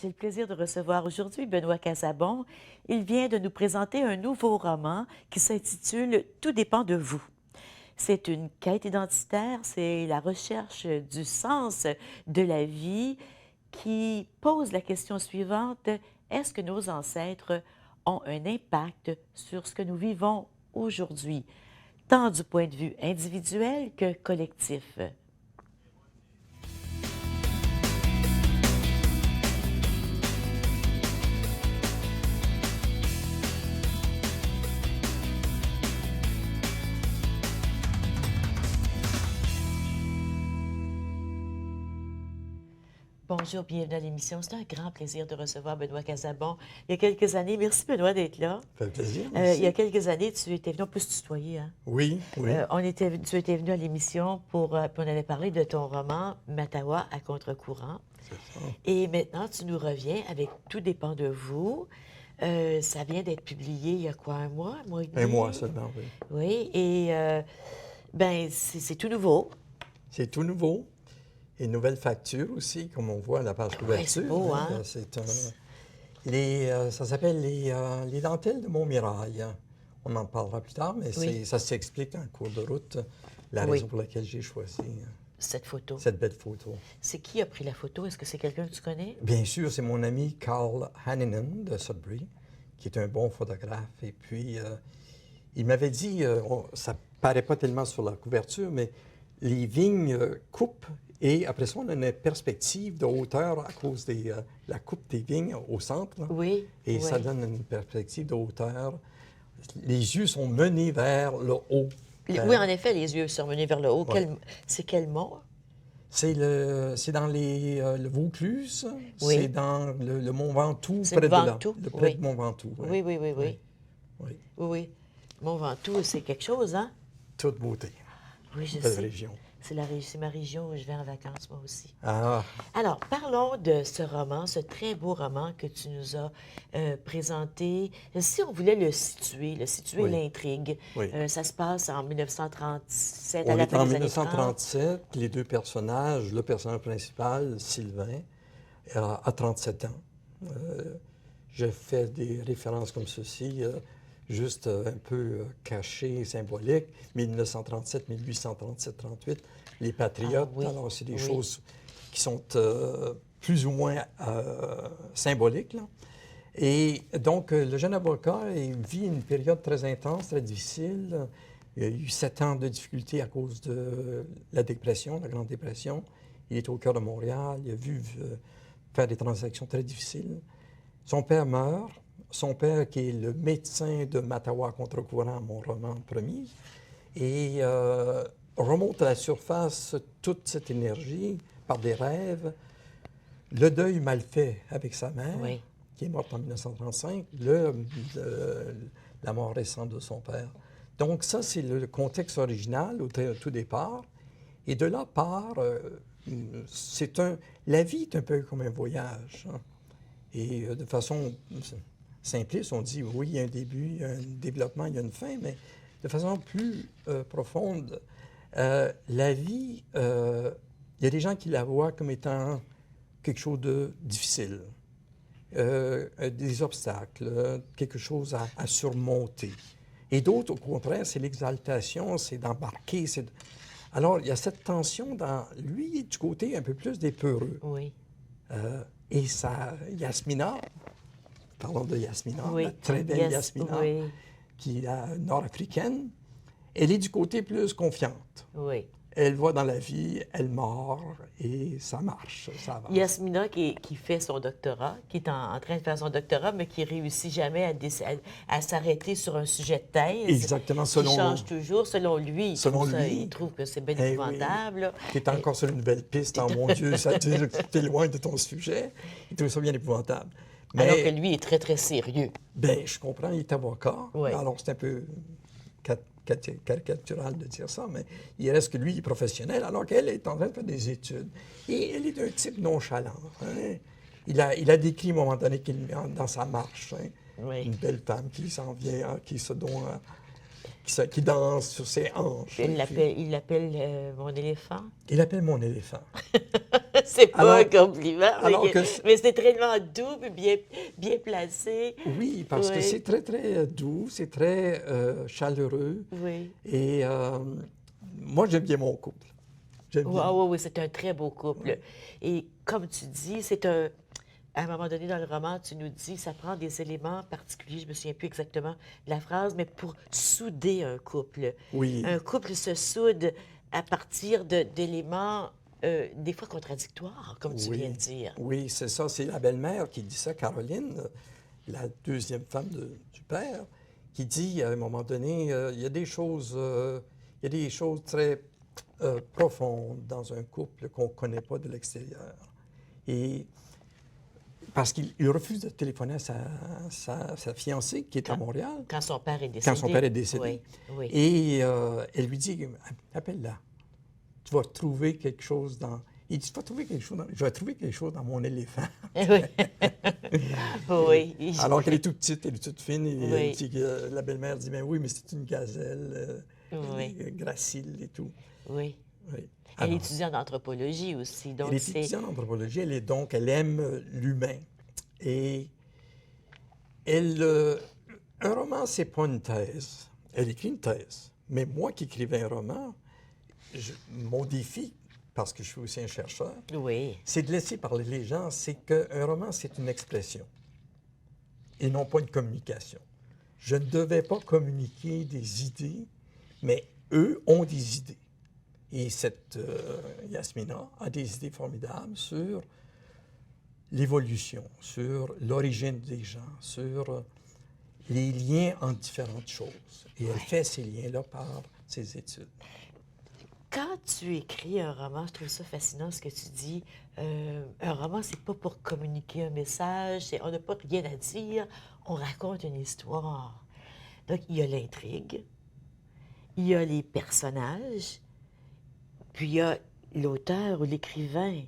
J'ai le plaisir de recevoir aujourd'hui Benoît Casabon. Il vient de nous présenter un nouveau roman qui s'intitule « Tout dépend de vous ». C'est une quête identitaire, c'est la recherche du sens de la vie qui pose la question suivante: est-ce que nos ancêtres ont un impact sur ce que nous vivons aujourd'hui, tant du point de vue individuel que collectif? Bonjour, bienvenue à l'émission. C'est un grand plaisir de recevoir Benoît Casabon. Il y a quelques années, merci Benoît d'être là. Ça fait plaisir, Il merci. y a quelques années, tu étais venu, on peut se tutoyer, hein? Oui, oui. Tu étais venu à l'émission puis on avait parlé de ton roman Matawa à contre-courant. C'est ça. Et maintenant, tu nous reviens avec Tout dépend de vous. Ça vient d'être publié il y a quoi, un mois et demi? Un mois seulement, oui. Oui, et ben c'est tout nouveau. C'est tout nouveau. Et une nouvelle facture aussi, comme on voit à la page couverture. c'est beau, hein? C'est ça s'appelle les dentelles de Montmirail. On en parlera plus tard, mais Oui. ça s'explique en cours de route, la Oui. raison pour laquelle j'ai choisi Cette photo. cette belle photo. C'est qui a pris la photo? Est-ce que c'est quelqu'un que tu connais? Bien sûr, c'est mon ami Carl Hanninen de Sudbury, qui est un bon photographe. Et puis, il m'avait dit, ça paraît pas tellement sur la couverture, mais les vignes coupent et après ça, on a une perspective de hauteur à cause de la coupe des vignes au centre. Là. Oui. Et ça oui. donne une perspective de hauteur. Les yeux sont menés vers le haut. Oui, en effet, les yeux sont menés vers le haut. Ouais. C'est quel mont? C'est dans le Vaucluse, Oui. c'est dans le Mont Ventoux, C'est près le de là. Ventoux, Près oui. de Mont Ventoux. Oui, oui, oui, oui. Oui. Oui, oui. Mont Ventoux, c'est quelque chose, hein? Toute beauté. Oui, je Belle sais. région. C'est ma région où je vais en vacances, moi aussi. Ah, Alors, parlons de ce roman, ce très beau roman que tu nous as présenté. Si on voulait le situer Oui. l'intrigue, Oui. ça se passe en 1937, à on la est fin en des années 30. 1937. Les deux personnages, le personnage principal, Sylvain, a 37 ans. Je fais des références comme ceci, juste un peu cachées, symboliques. 1937, 1837, 38, les Patriotes. Ah, oui. Alors, c'est des Oui. choses qui sont plus ou moins symboliques, là. Et donc, le jeune avocat il vit une période très intense, très difficile. Il a eu 7 ans de difficultés à cause de la dépression, la Grande Dépression. Il est au cœur de Montréal. Il a vu faire des transactions très difficiles. Son père meurt. Son père, qui est le médecin de Matawa contre-courant, mon roman premier, et remonte à la surface toute cette énergie par des rêves. Le deuil mal fait avec sa mère, Oui. qui est morte en 1935, la mort récente de son père. Donc ça, c'est le contexte original au tout départ. Et de là part, la vie est un peu comme un voyage. Hein. Et de façon simpliste, on dit oui, il y a un début, il y a un développement, il y a une fin, mais de façon plus profonde, la vie, il y a des gens qui la voient comme étant quelque chose de difficile. Des obstacles, quelque chose à surmonter. Et d'autres, au contraire, c'est l'exaltation, c'est d'embarquer. Alors, il y a cette tension dans lui, du côté un peu plus des peureux. Oui. Et ça, Yasmina, parlons de Yasmina, Oui. la très belle Yasmina, Oui. qui est nord-africaine, elle est du côté plus confiante. Oui. Elle va dans la vie, elle mord et ça marche, ça avance. Yasmina qui fait son doctorat, qui est en train de faire son doctorat, mais qui réussit jamais à s'arrêter sur un sujet de thèse. Exactement, selon Il change toujours. Selon lui, il trouve que c'est bien Eh épouvantable. là. Tu es encore sur une nouvelle piste, oh mon Dieu, ça t'éloigne de ton sujet. Il trouve ça bien épouvantable. Mais, Alors que lui est très, très sérieux. ben, je comprends, il est avocat. Oui. Alors, c'est un peu caricatural de dire ça, mais il reste que lui, il est professionnel, alors qu'elle est en train de faire des études. Et elle est d'un type nonchalant. Hein. Il a décrit à un moment donné dans sa marche, hein, Oui. une belle femme qui s'en vient, qui danse sur ses hanches. Il l'appelle mon éléphant. Il l'appelle mon éléphant. C'est pas un Alors- compliment, alors que mais c'est tellement doux et bien placé. oui, parce que Oui. c'est très, très doux, c'est très chaleureux. Oui. Et moi, j'aime bien mon couple. J'aime Oui, bien. oui, oui, c'est un très beau couple. Oui. Et comme tu dis, c'est un. À un moment donné dans le roman, tu nous dis, ça prend des éléments particuliers, je me souviens plus exactement de la phrase, mais pour souder un couple. Oui, Un couple se soude à partir d'éléments des fois contradictoires, comme tu viens de oui, dire. oui, c'est ça. C'est la belle-mère qui dit ça, Caroline, la deuxième femme du père, qui dit à un moment donné, il y a des choses, il y a des choses très profondes dans un couple qu'on ne connaît pas de l'extérieur. Et parce qu'il refuse de téléphoner à sa fiancée qui est à Quand, Montréal quand son père est quand son père est décédé. décédé. Oui, oui. Et elle lui dit, appelle-la. Tu vas trouver quelque chose dans... Il dit, tu vas trouver quelque chose dans... Je vais trouver quelque chose dans mon éléphant. Oui. Oui. Alors qu'elle est toute petite, elle est toute fine, et elle Oui. dit que la belle-mère dit, mais oui, mais c'est une gazelle, elle Oui. est gracile et tout. Oui. Oui. Elle Alors, étudie en anthropologie aussi, elle donc est c'est... étudiante en anthropologie, elle aime l'humain. Et elle, un roman, c'est pas une thèse. Elle écrit une thèse. Mais moi qui écrivais un roman, mon défi, parce que je suis aussi un chercheur, Oui. c'est de laisser parler les gens. C'est qu'un roman, c'est une expression et non pas une communication. Je ne devais pas communiquer des idées, mais eux ont des idées. Et cette Yasmina a des idées formidables sur l'évolution, sur l'origine des gens, sur les liens entre différentes choses. Et elle fait ces liens-là par ses études. Quand tu écris un roman, je trouve ça fascinant ce que tu dis. Un roman, c'est pas pour communiquer un message, on n'a pas rien à dire, on raconte une histoire. Donc, il y a l'intrigue, il y a les personnages, puis il y a l'auteur ou l'écrivain.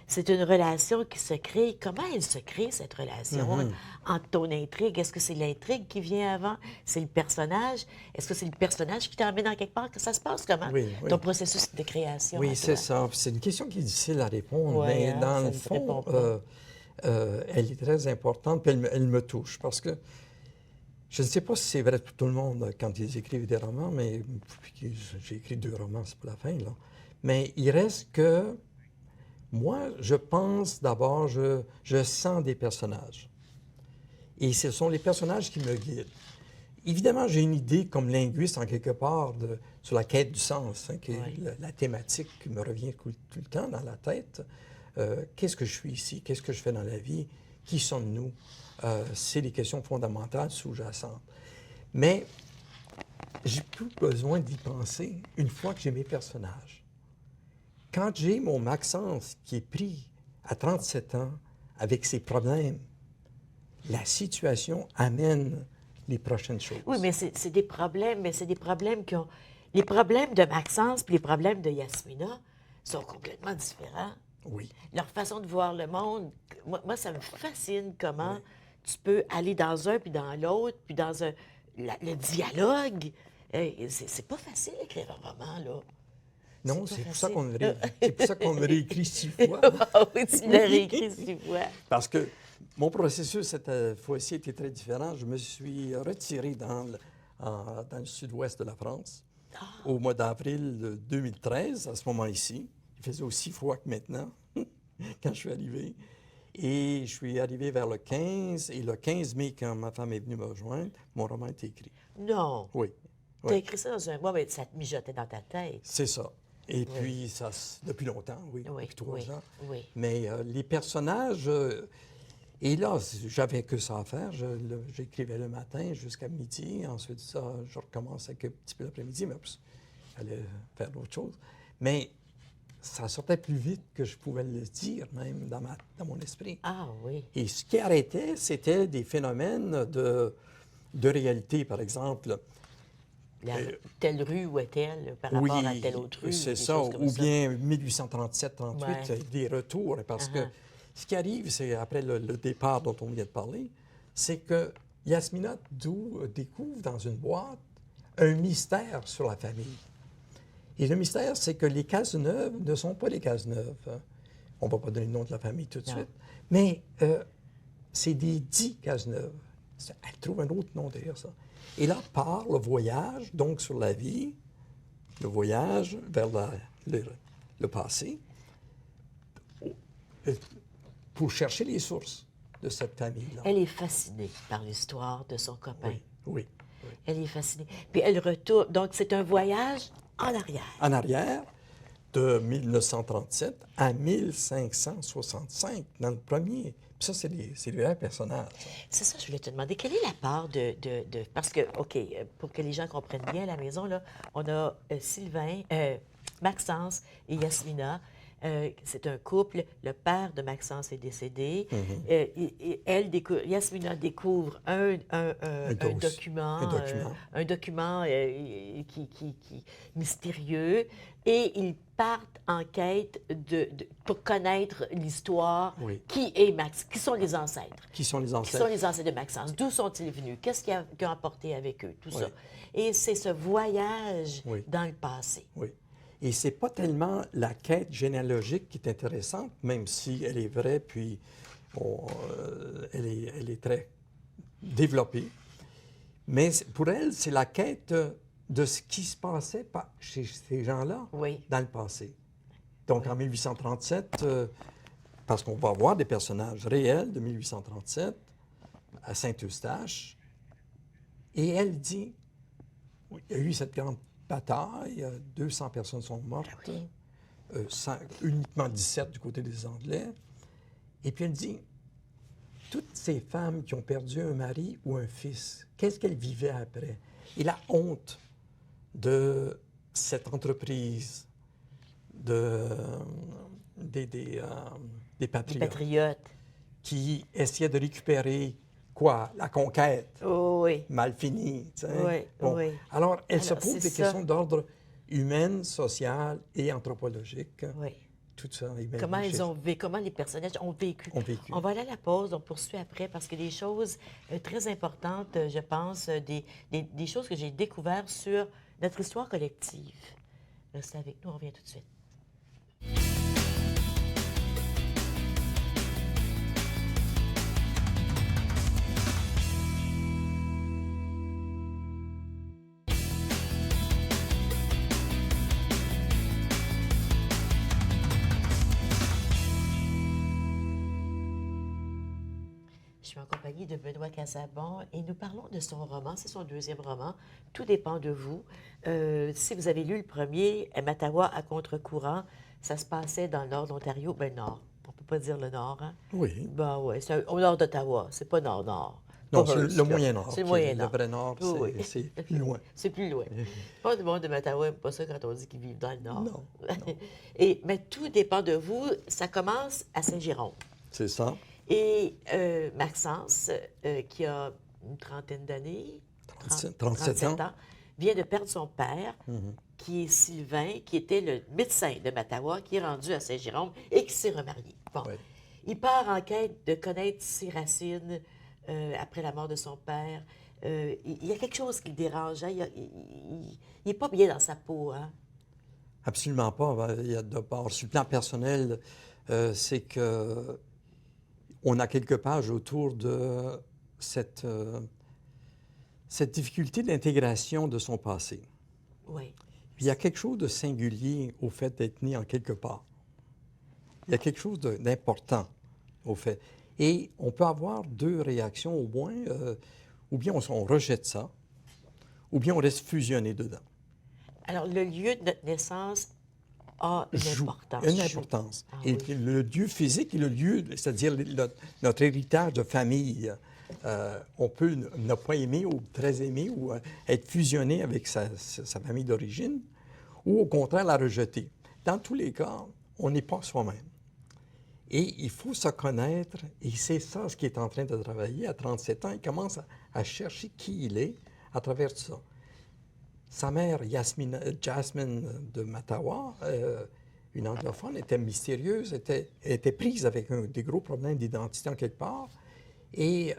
C'est une relation qui se crée. Comment elle se crée, cette relation entre ton intrigue? Est-ce que c'est l'intrigue qui vient avant? C'est le personnage? Est-ce que c'est le personnage qui t'emmène dans quelque part? Que ça se passe comment? Oui, oui. Ton processus de création Oui, à c'est toi? ça. C'est une question qui est difficile à répondre, Oui, mais hein, dans ça le ne se fond, répond pas. elle est très importante, puis elle me touche, parce que je ne sais pas si c'est vrai pour tout le monde quand ils écrivent des romans, mais j'ai écrit 2 romans, c'est pas la fin, là. Mais il reste que moi, je pense d'abord, je sens des personnages. Et ce sont les personnages qui me guident. Évidemment, j'ai une idée comme linguiste, en quelque part, sur la quête du sens, hein, qui est Oui. la thématique qui me revient tout le temps dans la tête. Qu'est-ce que je suis ici? Qu'est-ce que je fais dans la vie? Qui sommes-nous? C'est des questions fondamentales sous-jacentes. Mais j'ai plus besoin d'y penser une fois que j'ai mes personnages. Quand j'ai mon Maxence qui est pris à 37 ans avec ses problèmes, la situation amène les prochaines choses. Oui, mais c'est des problèmes, mais c'est des problèmes qui ont... Les problèmes de Maxence puis les problèmes de Yasmina sont complètement différents. Oui. Leur façon de voir le monde, moi ça me fascine comment tu peux aller dans un puis dans l'autre, puis dans le dialogue. C'est pas facile d'écrire un roman, là. Non, C'est c'est pas pour ça facile. c'est pour ça qu'on le réécrit 6 fois. Ah oui, tu l'as réécrit 6 fois. Parce que mon processus cette fois-ci était très différent. Je me suis retiré dans le sud-ouest de la France au mois d'avril 2013, à ce moment-ci. Il faisait aussi froid que maintenant, quand je suis arrivé. Et je suis arrivé vers le 15, et le 15 mai, quand ma femme est venue me rejoindre, mon roman était écrit. Non. Oui, T'as oui, écrit ça dans un mois, mais ça te mijotait dans ta tête. c'est ça. Et puis, depuis longtemps, oui, Oui, depuis 3 oui, ans. oui. Mais les personnages, et là, j'avais que ça à faire. J'écrivais le matin jusqu'à midi. Ensuite, ça, je recommence avec un petit peu l'après-midi, mais il fallait faire d'autres choses. Mais ça sortait plus vite que je pouvais le dire, même dans mon esprit. Ah oui. Et ce qui arrêtait, c'était des phénomènes de réalité, par exemple. Telle rue où est-elle par Oui, rapport à telle autre rue? c'est des ça. choses comme Ou ça. bien 1837-38, Ouais. des retours. Parce que ce qui arrive, c'est après le départ dont on vient de parler, c'est que Yasmina découvre dans une boîte un mystère sur la famille. Et le mystère, c'est que les Cazeneuve ne sont pas les Cazeneuve. On ne va pas donner le nom de la famille tout de Non. suite. Mais c'est des dits Cazeneuve. Elle trouve un autre nom derrière ça. Et là part le voyage, donc sur la vie, le voyage vers le passé, pour chercher les sources de cette famille-là. Elle est fascinée par l'histoire de son copain. Oui, oui, oui. Elle est fascinée. Puis elle retourne. Donc, c'est un voyage en arrière. En arrière, de 1937 à 1565, dans le premier. Puis ça, c'est les vrais personnages. Ça. C'est ça, je voulais te demander. Quelle est la part de... Parce que, OK, pour que les gens comprennent bien à la maison, là, on a Sylvain, Maxence et Yasmina. C'est un couple. Le père de Maxence est décédé. Yasmina découvre un document, un document qui mystérieux, et ils partent en quête pour connaître l'histoire. Oui. Qui sont les ancêtres? Qui sont les Qui ancêtres? sont les ancêtres de Maxence? D'où sont-ils venus? Qu'est-ce qu'ils ont apporté avec eux? Tout Oui. ça. Et c'est ce voyage Oui. dans le passé. Oui. Et c'est pas tellement la quête généalogique qui est intéressante, même si elle est vraie, puis elle est très développée. Mais pour elle, c'est la quête de ce qui se passait chez ces gens-là Oui. dans le passé. Donc en 1837, parce qu'on va voir des personnages réels de 1837 à Saint-Eustache, et elle dit, oui, il y a eu cette grande bataille, 200 personnes sont mortes, uniquement 17 du côté des Anglais. Et puis elle dit, toutes ces femmes qui ont perdu un mari ou un fils, qu'est-ce qu'elles vivaient après? Et la honte de cette entreprise des patriotes qui essayaient de récupérer quoi? La conquête. Oh, oui. Mal finie. Tu sais. Oui, Bon. oui. Alors, elle se Alors, pose c'est des ça. questions d'ordre humain, social et anthropologique. Oui. Tout ça. Comment comment les personnages ont vécu. On va aller à la pause, on poursuit après, parce que des choses très importantes, je pense, des choses que j'ai découvertes sur notre histoire collective. Restez avec nous, on revient tout de suite. Je suis en compagnie de Benoît Casabon et nous parlons de son roman. C'est son deuxième roman. Tout dépend de vous. Si vous avez lu le premier, Mattawa à contre-courant, ça se passait dans le nord de l'Ontario. Ben nord, on ne peut pas dire le nord, hein? Oui. Ben oui, c'est au nord d'Ottawa. C'est pas nord-nord. Non, Pas c'est Hearst, le là. Moyen-Nord. C'est le Moyen-Nord. Le vrai Nord, Oui, oui. c'est plus loin. C'est plus loin. Pas du monde de Mattawa n'aime pas ça quand on dit qu'ils vivent dans le nord. Non, non. Mais tout dépend de vous. Ça commence à Saint-Jérôme. C'est ça. Et Maxence, qui a une trentaine d'années, 37 ans, vient de perdre son père, qui est Sylvain, qui était le médecin de Mattawa, qui est rendu à Saint-Jérôme et qui s'est remarié. Bon. Oui. Il part en quête de connaître ses racines après la mort de son père. Il y a quelque chose qui le dérange. Hein? Il n'est pas bien dans sa peau. Hein? Absolument pas. Il y a d'abord, sur le plan personnel, c'est que on a quelques pages autour de cette difficulté d'intégration de son passé. Oui. Il y a quelque chose de singulier au fait d'être né en quelque part. Il y a quelque chose d'important au fait. Et on peut avoir deux réactions au moins. Ou bien on rejette ça, ou bien on reste fusionné dedans. Alors, le lieu de notre naissance a une importance. Une importance. Ah, et oui. le lieu physique et le lieu, c'est-à-dire notre héritage de famille, on peut ne pas aimer ou très aimer ou être fusionné avec sa famille d'origine, ou au contraire la rejeter. Dans tous les cas, on n'est pas soi-même. Et il faut se connaître, et c'est ça ce qui est en train de travailler. À 37 ans, il commence à chercher qui il est à travers tout ça. Sa mère, Jasmine de Mattawa, une anglophone, était mystérieuse, était prise avec des gros problèmes d'identité en quelque part. Et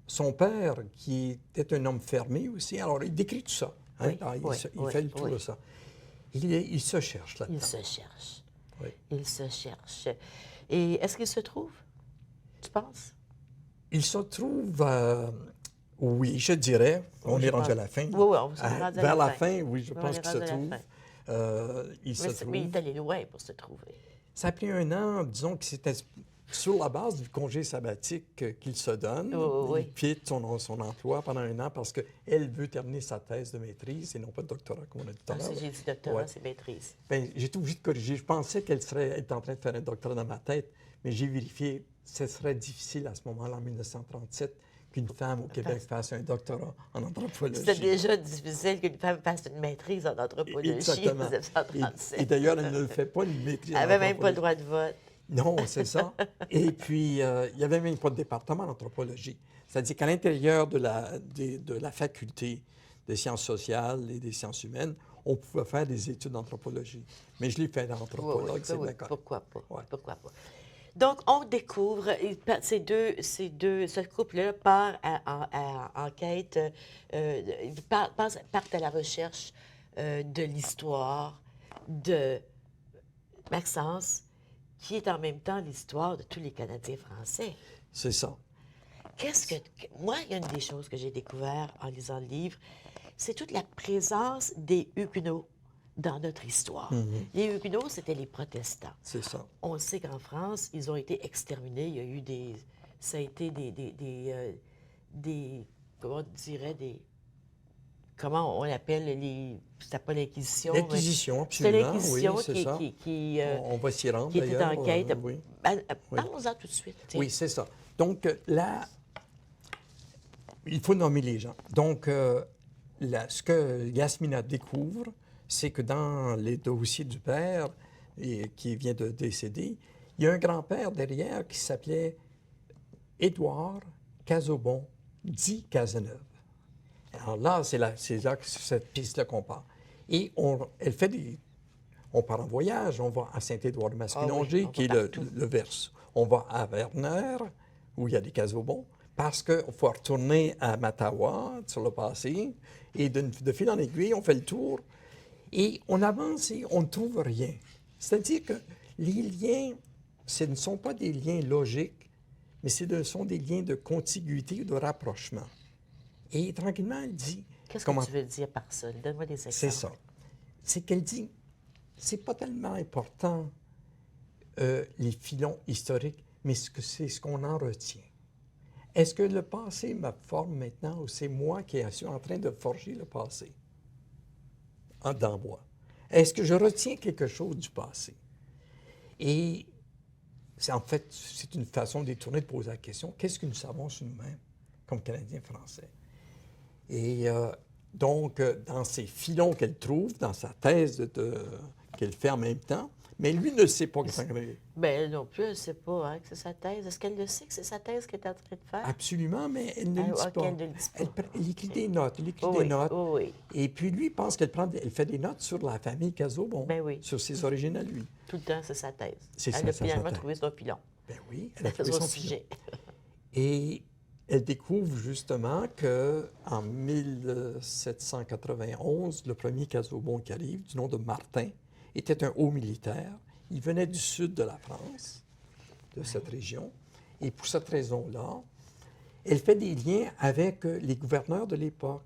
son père, qui était un homme fermé aussi, alors il décrit tout ça. Hein? Oui, Alors, il fait le tour oui. de ça. Il se cherche là-dedans. Il se cherche. Oui. Il se cherche. Et est-ce qu'il se trouve, tu penses? Il se trouve, oui, je dirais, on Je est rendu pense. à la fin. Oui, oui, on s'est rendu à Vers la la fin. fin, oui, je On pense est qu'il se rendu à la trouve. fin. Il se Mais il trouve. est allé loin pour se trouver. Ça a pris un an, disons que c'était sur la base du congé sabbatique qu'il se donne. Oui, oui, oui. Il quitte son emploi pendant un an parce qu'elle veut terminer sa thèse de maîtrise et non pas de doctorat, comme on a dit tout à Ah, l'heure. si j'ai dit doctorat, Ouais. c'est maîtrise. Bien, j'ai été obligé de corriger. Je pensais qu'elle était en train de faire un doctorat dans ma tête, mais j'ai vérifié. Ce serait difficile à ce moment-là, en 1937, qu'une femme au Québec fasse un doctorat en anthropologie. C'était déjà difficile qu'une femme fasse une maîtrise en anthropologie Exactement. en 1937. Et d'ailleurs, elle ne le fait pas, une maîtrise Elle en n'avait même pas le anthropologie. droit de vote. Non, c'est ça. Et puis, il n'y avait même pas de département d'anthropologie. C'est-à-dire qu'à l'intérieur de la faculté des sciences sociales et des sciences humaines, on pouvait faire des études d'anthropologie. Mais je l'ai fait d'anthropologue, Oui, oui, c'est oui, d'accord. pourquoi pas? Ouais. Pourquoi pas? Donc, on découvre, ce couple-là part en quête, ils partent à la recherche de l'histoire de Maxence, qui est en même temps l'histoire de tous les Canadiens français. C'est ça. Moi, il y a une des choses que j'ai découvert en lisant le livre, c'est toute la présence des Huguenots dans notre histoire. Les Huguenots, c'était les protestants. C'est ça. On sait qu'en France, ils ont été exterminés. Il y a eu ça a été comment on dirait, comment on appelle c'était pas l'Inquisition. L'Inquisition, C'était absolument. l'Inquisition Oui, c'est ça. On va s'y rendre, qui était d'ailleurs. en quête. Oui. Parlons-en tout de suite. Tiens. Oui, c'est ça. Donc, là, il faut nommer les gens. Donc, ce que Yasmina découvre, c'est que dans les dossiers du père, qui vient de décéder, il y a un grand-père derrière qui s'appelait Édouard Cazobon, dit Cazeneuve. Alors là, c'est là que cette piste-là qu'on part. Et on part en voyage, on va à Saint-Édouard-de-Masquinongé, on qui est va partout. le Verse. On va à Werner, où il y a des Cazobons, parce qu'il faut retourner à Mattawa, sur le passé, et de fil en aiguille, on fait le tour, et on avance et on ne trouve rien. C'est-à-dire que les liens, ce ne sont pas des liens logiques, mais ce sont des liens de contiguïté ou de rapprochement. Et tranquillement, elle dit... Qu'est-ce que tu veux dire par ça? Donne-moi des exemples. C'est ça. C'est qu'elle dit, c'est pas tellement important les filons historiques, mais c'est ce qu'on en retient. Est-ce que le passé me forme maintenant ou c'est moi qui suis en train de forger le passé dans moi? Est-ce que je retiens quelque chose du passé? Et en fait, c'est une façon détournée de poser la question, qu'est-ce que nous savons sur nous-mêmes comme Canadiens français? Et donc, dans ces filons qu'elle trouve, dans sa thèse qu'elle fait en même temps, mais lui ne sait pas que c'est Bien, elle non plus, elle ne sait pas que c'est sa thèse. Est-ce qu'elle le sait que c'est sa thèse qu'elle est en train de faire? Absolument, mais elle ne le dit pas. Elle ne le dit pas. Elle écrit des notes, Oui. Et puis lui pense elle fait des notes sur la famille Cazobon, Ben oui. sur ses origines à lui. Tout le temps, c'est sa thèse. C'est ça, Elle a c'est finalement sa thèse. trouvé son filon. Ben oui, elle a trouvé son son sujet. Et elle découvre justement qu'en 1791, le premier Cazobon qui arrive, du nom de Martin, était un haut militaire. Il venait du sud de la France, de cette région. Et pour cette raison-là, elle fait des liens avec les gouverneurs de l'époque,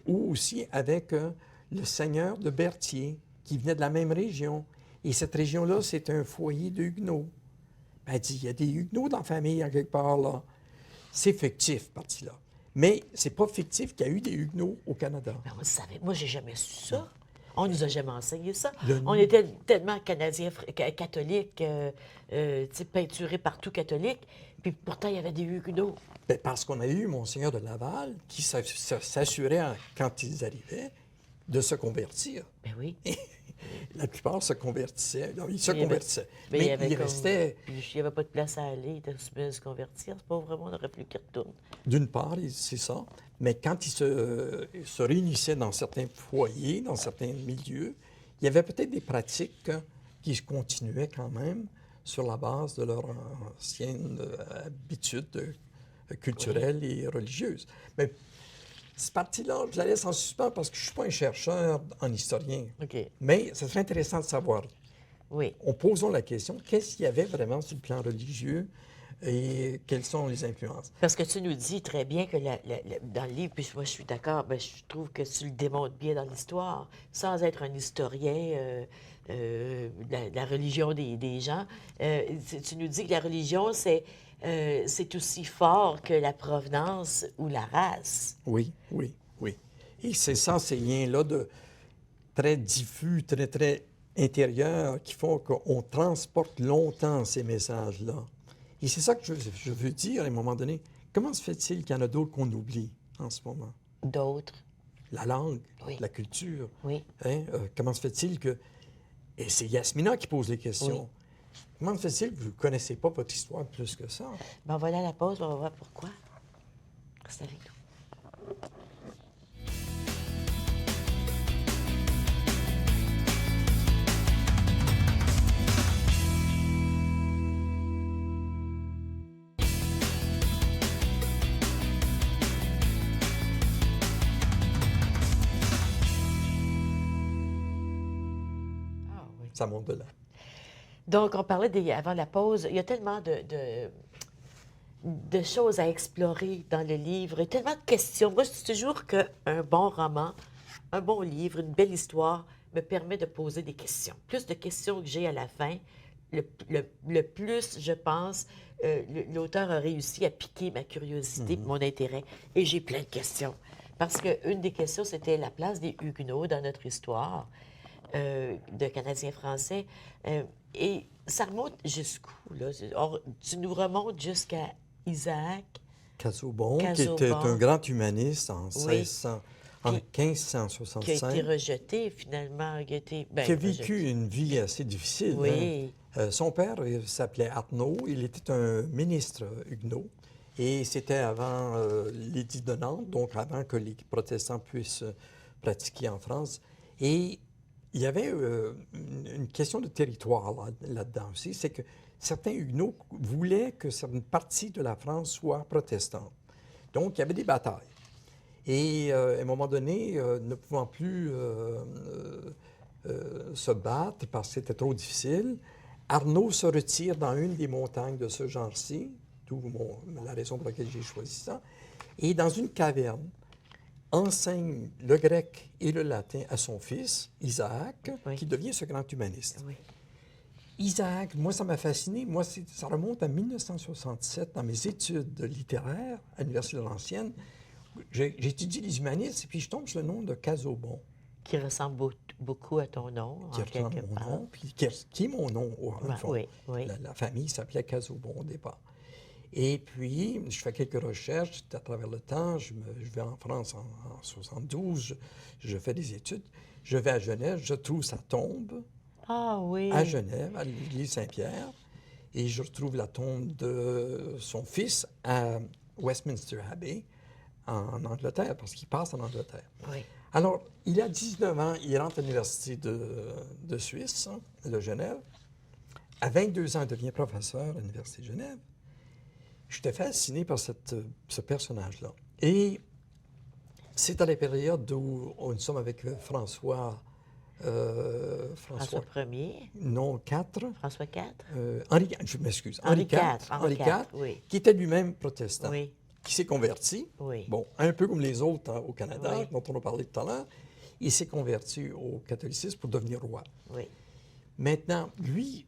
ou aussi avec le seigneur de Berthier, qui venait de la même région. Et cette région-là, c'est un foyer de Huguenots. Elle dit, il y a des Huguenots dans la famille, en quelque part, là. C'est fictif, partie-là. Mais c'est pas fictif qu'il y a eu des Huguenots au Canada. Ben, on le savait. Moi, j'ai jamais su ça. On nous a jamais enseigné ça. Le- On était tellement Canadiens catholiques, peinturés partout catholiques, puis pourtant, il y avait des Huguenots. Ben, parce qu'on a eu Monseigneur de Laval qui s'assurait, quand ils arrivaient, de se convertir. Ben oui. La plupart se convertissaient. Non, ils se Il y avait- convertissaient. Mais Mais il y avait il comme- restait, Puis il n'y avait pas de place à aller, il était supposé se convertir. C'est pas vraiment, on aurait plus qu'il retourne. d'une part, c'est ça, mais quand ils se réunissaient dans certains foyers, dans certains milieux, il y avait peut-être des pratiques qui se continuaient quand même sur la base de leur ancienne habitude culturelle et religieuse. Mais cette partie-là, je la laisse en suspens parce que je ne suis pas un chercheur en historien. OK. Mais ce serait intéressant de savoir Oui. Posons la question, qu'est-ce qu'il y avait vraiment sur le plan religieux et quelles sont les influences? Parce que tu nous dis très bien que dans le livre, puis moi je suis d'accord, ben, je trouve que tu le démontres bien dans l'histoire, sans être un historien de la religion des gens. Tu nous dis que la religion, c'est aussi fort que la provenance ou la race. Oui, oui, oui. Et c'est ça, ces liens-là très diffus, très, très intérieurs qui font qu'on transporte longtemps ces messages-là. Et c'est ça que je veux dire à un moment donné. Comment se fait-il qu'il y en a d'autres qu'on oublie en ce moment? D'autres. La langue, Oui. la culture. Oui. Hein? Comment se fait-il que... Et c'est Yasmina qui pose les questions. Oui. Comment se fait-il que vous ne connaissez pas votre histoire plus que ça? Ben voilà la pause, on va voir pourquoi. Reste avec nous. Ah oui. Ça monte de là. Donc, on parlait avant la pause, il y a tellement de choses à explorer dans le livre, et tellement de questions. Moi, je dis toujours qu'un bon roman, un bon livre, une belle histoire me permet de poser des questions. Plus de questions que j'ai à la fin, le plus, je pense, l'auteur a réussi à piquer ma curiosité, mon intérêt. Et j'ai plein de questions. Parce qu'une des questions, c'était la place des Huguenots dans notre histoire de Canadiens français. Et ça remonte jusqu'où, là? Tu nous remontes jusqu'à Isaac Casaubon, qui Casaubon. était un grand humaniste en Oui. 1600, en Puis, qui a été 1565, rejeté, finalement. Qui a, été, ben, qui a vécu rejeté. une vie assez difficile. Oui. Hein. Son père il s'appelait Arnaud, il était un ministre huguenot, et c'était avant l'édit de Nantes, donc avant que les protestants puissent pratiquer en France. Et il y avait une question de territoire là-dedans aussi, c'est que certains huguenots voulaient que certaines parties de la France soient protestantes. Donc, il y avait des batailles. Et à un moment donné, ne pouvant plus se battre parce que c'était trop difficile, Arnaud se retire dans une des montagnes de ce genre-ci, d'où la raison pour laquelle j'ai choisi ça, et dans une caverne, enseigne le grec et le latin à son fils, Isaac, Oui. qui devient ce grand humaniste. Oui. Isaac, moi, ça m'a fasciné. Moi, ça remonte à 1967 dans mes études littéraires à l'Université de Laurentienne. J'étudie les humanistes et puis je tombe sur le nom de Casaubon, Qui ressemble beaucoup à ton nom, qui en ressemble quelque à mon part. nom, puis qui est mon nom, en Ouais, fond. oui, oui. La famille s'appelait Casaubon au départ. Et puis, je fais quelques recherches à travers le temps. Je vais en France en 72, je fais des études. Je vais à Genève, je trouve sa tombe Ah oui. à Genève, à l'église Saint-Pierre, et je retrouve la tombe de son fils à Westminster Abbey, en Angleterre, parce qu'il passe en Angleterre. Oui. Alors, il a 19 ans, il rentre à l'Université de Suisse, hein, de Genève. À 22 ans, il devient professeur à l'Université de Genève. J'étais fasciné par ce personnage-là. Et c'est à la période où nous sommes avec François... François Ier, Non, 4. François IV. Henri IV, je m'excuse. Henri IV, IV, Henri IV, oui. qui était lui-même protestant, Oui. qui s'est converti. Oui. Bon, un peu comme les autres au Canada, Oui. dont on a parlé tout à l'heure. Il s'est converti au catholicisme pour devenir roi. Oui. Maintenant, lui,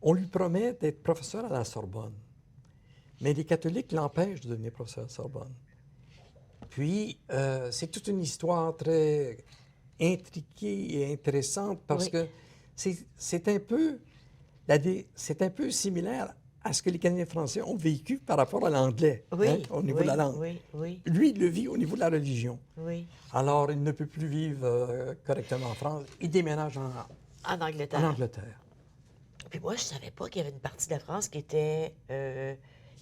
on lui promet d'être professeur à la Sorbonne. Mais les catholiques l'empêchent de devenir professeur à la Sorbonne. Puis, c'est toute une histoire très intriquée et intéressante parce Oui. que c'est un peu similaire à ce que les Canadiens français ont vécu par rapport à l'anglais, Oui. au niveau oui, de la langue. Oui, oui, Lui, il le vit au niveau de la religion. oui. Alors, il ne peut plus vivre correctement en France. Il déménage En Angleterre. en Angleterre. Puis moi, je savais pas qu'il y avait une partie de la France qui était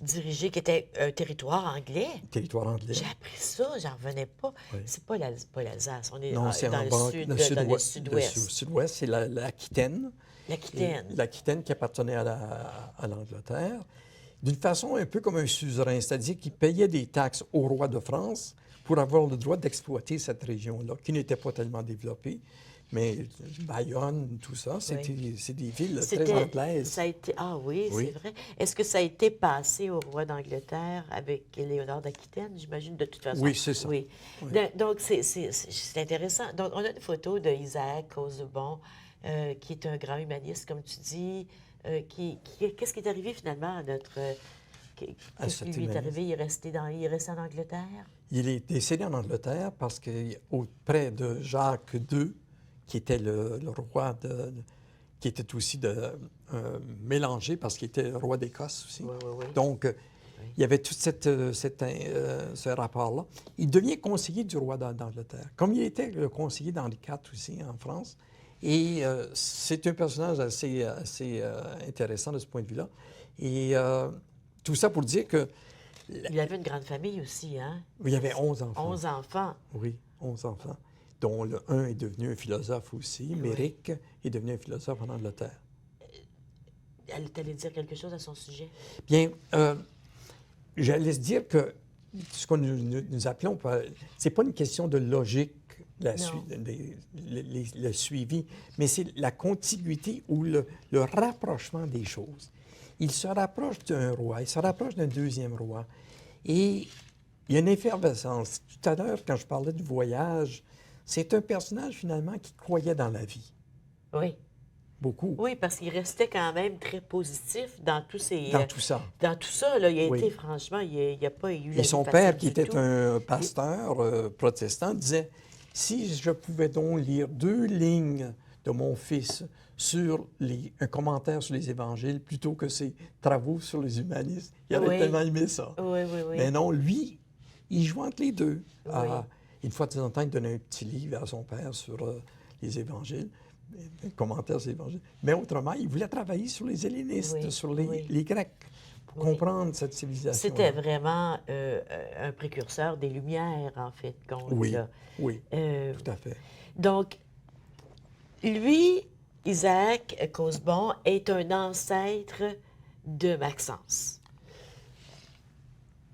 dirigée, qui était un territoire anglais. Territoire anglais. J'ai appris ça, j'en revenais pas. Oui. C'est pas l'Alsace, on est Non, c'est dans en le bas, sud, le dans le sud-ouest. sud-ouest. Le sud-ouest, c'est l'Aquitaine. L'Aquitaine. L'Aquitaine qui appartenait à l'Angleterre, d'une façon un peu comme un suzerain, c'est-à-dire qu'il payait des taxes au roi de France pour avoir le droit d'exploiter cette région-là, qui n'était pas tellement développée. Mais Bayonne, tout ça, c'est des villes très C'était, anglaises. ça a été, ah oui, Oui. c'est vrai. Est-ce que ça a été passé au roi d'Angleterre avec Léonard d'Aquitaine, j'imagine, de toute façon? Oui, c'est ça. Oui. Oui. Donc, c'est intéressant. Donc, on a une photo de Isaac Causebon, qui est un grand humaniste, comme tu dis. Qu'est-ce qui est arrivé finalement à notre... À qu'est-ce qui cet lui est humaniste. arrivé? Il est resté en Angleterre? Il est décédé en Angleterre parce qu'auprès de Jacques II, qui était le roi qui était aussi mélangé parce qu'il était roi d'Écosse aussi. Oui, oui, oui. Donc, il y avait tout ce rapport-là. Il devient conseiller du roi d'Angleterre, comme il était le conseiller d'Henri IV aussi en France. Et c'est un personnage assez intéressant de ce point de vue-là. Et tout ça pour dire que Il avait une grande famille aussi, hein? il y avait 11 enfants. 11 enfants. Oui, 11 enfants, dont un est devenu un philosophe aussi. Méric est devenu un philosophe en Angleterre. Elle allait dire quelque chose à son sujet? Bien, j'allais se dire que ce que nous appelons, c'est pas une question de logique, le suivi, mais c'est la contiguïté ou le rapprochement des choses. Il se rapproche d'un roi, il se rapproche d'un deuxième roi. Et il y a une effervescence. Tout à l'heure, quand je parlais du voyage, c'est un personnage finalement qui croyait dans la vie. Oui. Beaucoup. Oui, parce qu'il restait quand même très positif dans tous ses... Dans tout ça. Dans tout ça, là, il a Oui. été, franchement, il n'a pas eu la Et son vie père, facile qui du était tout. un pasteur protestant, disait, si je pouvais donc lire 2 lignes de mon fils sur un commentaire sur les évangiles plutôt que ses travaux sur les humanistes, il aurait tellement aimé ça. Oui, oui, oui. Mais non, lui, il joue entre les deux. Oui. Une fois de temps en temps, il donnait un petit livre à son père sur les évangiles, un commentaire sur les évangiles. Mais autrement, il voulait travailler sur les hellénistes, Oui, sur oui. les Grecs, pour comprendre cette civilisation. C'était vraiment un précurseur des Lumières, en fait, Oui, là. oui, Euh, tout à fait. Donc, lui, Isaac Causebon, est un ancêtre de Maxence.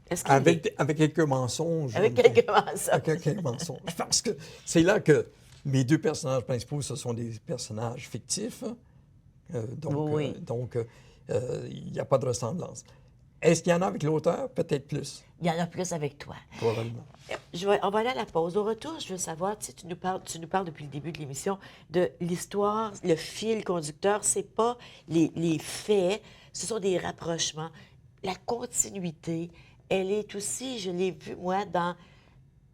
Est-ce qu'il est? Avec quelques mensonges. Avec quelques mensonges. Avec quelques mensonges. Parce que c'est là que mes 2 personnages principaux, ce sont des personnages fictifs. Oui. Il n'y a pas de ressemblance. Est-ce qu'il y en a avec l'auteur? Peut-être plus, Il y en a plus avec toi. probablement. On va aller à la pause. Au retour, je veux savoir, tu nous parles depuis le début de l'émission de l'histoire, le fil conducteur. C'est pas les faits, ce sont des rapprochements. La continuité, elle est aussi, je l'ai vu, moi, dans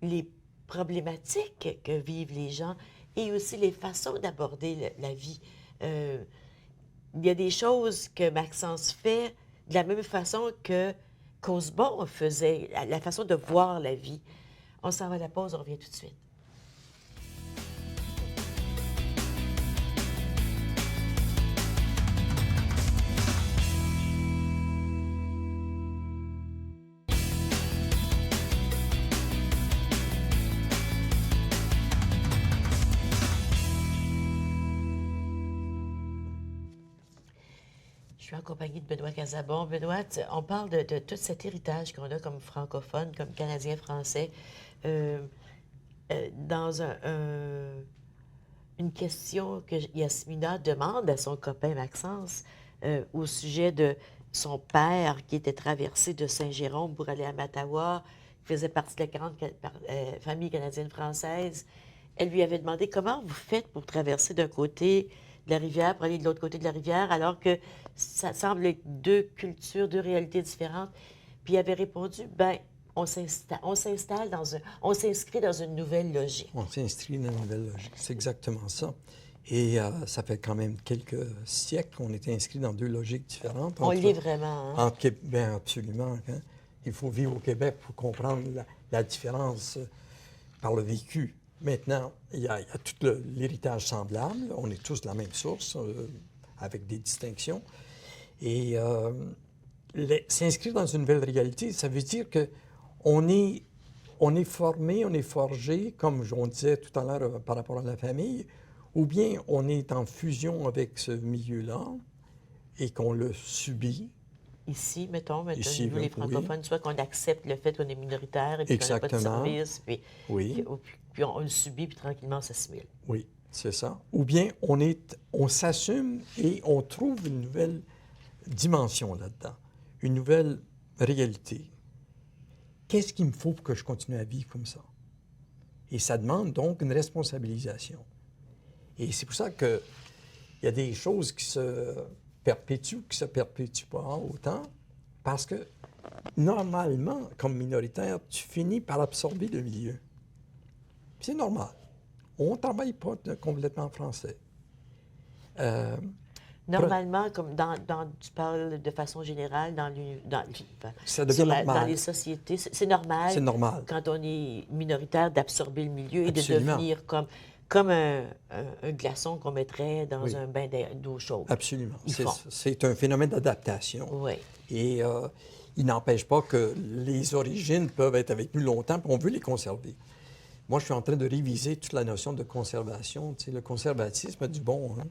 les problématiques que vivent les gens et aussi les façons d'aborder la vie. Il y a des choses que Maxence fait de la même façon que Causebon faisait, la façon de voir la vie. On s'en va à la pause, on revient tout de suite. Je suis en compagnie de Benoît Casabon. Benoît, on parle de tout cet héritage qu'on a comme francophone, comme Canadien-Français, dans une question que Yasmina demande à son copain Maxence au sujet de son père qui était traversé de Saint-Jérôme pour aller à Mattawa, qui faisait partie de la grande famille canadienne-française. Elle lui avait demandé comment vous faites pour traverser d'un côté de la rivière pour aller de l'autre côté de la rivière, alors que ça semble être 2 cultures, 2 réalités différentes. Puis il avait répondu, ben on s'inscrit dans une nouvelle logique. On s'inscrit dans une nouvelle logique. C'est exactement ça. Et ça fait quand même quelques siècles qu'on était inscrit dans 2 logiques différentes. On l'est vraiment, hein? Bien, absolument. Hein? Il faut vivre au Québec pour comprendre la différence par le vécu. Maintenant, il y a tout l'héritage semblable. On est tous de la même source, avec des distinctions. Et s'inscrire dans une nouvelle réalité, ça veut dire qu'on est formé, on est forgé, comme on disait tout à l'heure par rapport à la famille, ou bien on est en fusion avec ce milieu-là et qu'on le subit. Ici, mettons, Ici, nous, les francophones, soit qu'on accepte le fait qu'on est minoritaire et puis qu'on n'a pas de service, puis on le subit, puis tranquillement, on s'assimile. Oui. C'est ça. Ou bien on s'assume et on trouve une nouvelle dimension là-dedans, une nouvelle réalité. Qu'est-ce qu'il me faut pour que je continue à vivre comme ça? Et ça demande donc une responsabilisation. Et c'est pour ça qu'il y a des choses qui se perpétuent, qui ne se perpétuent pas autant, parce que normalement, comme minoritaire, tu finis par absorber le milieu. C'est normal. On ne travaille pas complètement français. Normalement, comme tu parles de façon générale, Ça devient normal. dans les sociétés, c'est normal, C'est normal. quand on est minoritaire, d'absorber le milieu et Absolument. de devenir comme un glaçon qu'on mettrait dans Oui. un bain d'eau chaude. Absolument. Ils font. C'est un phénomène d'adaptation. Oui. Et il n'empêche pas que les origines peuvent être avec nous longtemps, puis on veut les conserver. Moi, je suis en train de réviser toute la notion de conservation. Tu sais, le conservatisme a du bon, hein?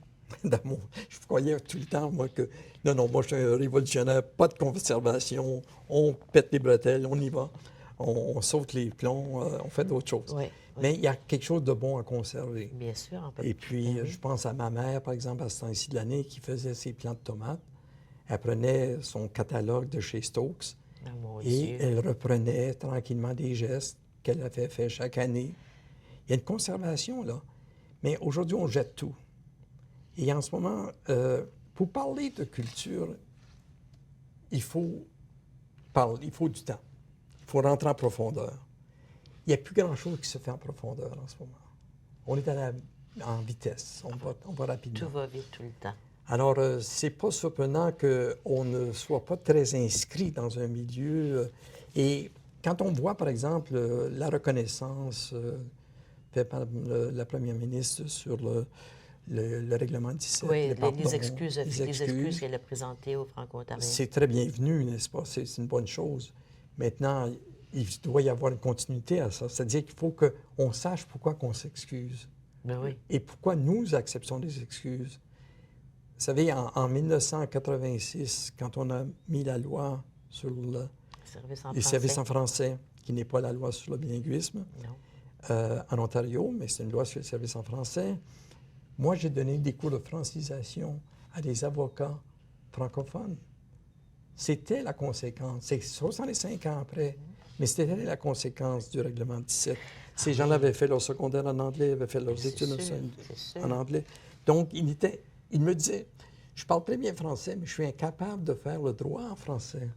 Je croyais tout le temps, moi, que non, moi, je suis un révolutionnaire, pas de conservation, on pète les bretelles, on y va, on saute les plombs, on fait d'autres choses. Oui, Mais il y a quelque chose de bon à conserver. bien sûr. Et puis, je pense à ma mère, par exemple, à ce temps-ci de l'année, qui faisait ses plants de tomates. Elle prenait son catalogue de chez Stokes Oh, mon et Dieu. elle reprenait tranquillement des gestes qu'elle avait fait chaque année. Il y a une conservation, là. Mais aujourd'hui, on jette tout. Et en ce moment, pour parler de culture, il faut du temps. Il faut rentrer en profondeur. Il n'y a plus grand-chose qui se fait en profondeur en ce moment. On est en vitesse, on va rapidement. Tout va vite tout le temps. Alors, c'est pas surprenant qu'on ne soit pas très inscrit dans un milieu. Et quand on voit, par exemple, la reconnaissance faite par la première ministre sur le règlement 17, Oui, pardons, les excuses qu'elle a présentées aux Franco-Ontariens. c'est très bienvenu, n'est-ce pas? C'est une bonne chose. Maintenant, il doit y avoir une continuité à ça. C'est-à-dire qu'il faut qu'on sache pourquoi on s'excuse. Ben oui. Et pourquoi nous acceptons des excuses. Vous savez, en 1986, quand on a mis la loi sur les services en français, qui n'est pas la loi sur le bilinguisme, en Ontario, mais c'est une loi sur les services en français, moi, j'ai donné des cours de francisation à des avocats francophones. C'était la conséquence. C'est 65 ans après, mais c'était la conséquence du règlement 17. Ces gens-là avaient fait leur secondaire en anglais, avaient fait leurs études en anglais. Donc, il me disait, je parle très bien français, mais je suis incapable de faire le droit en français.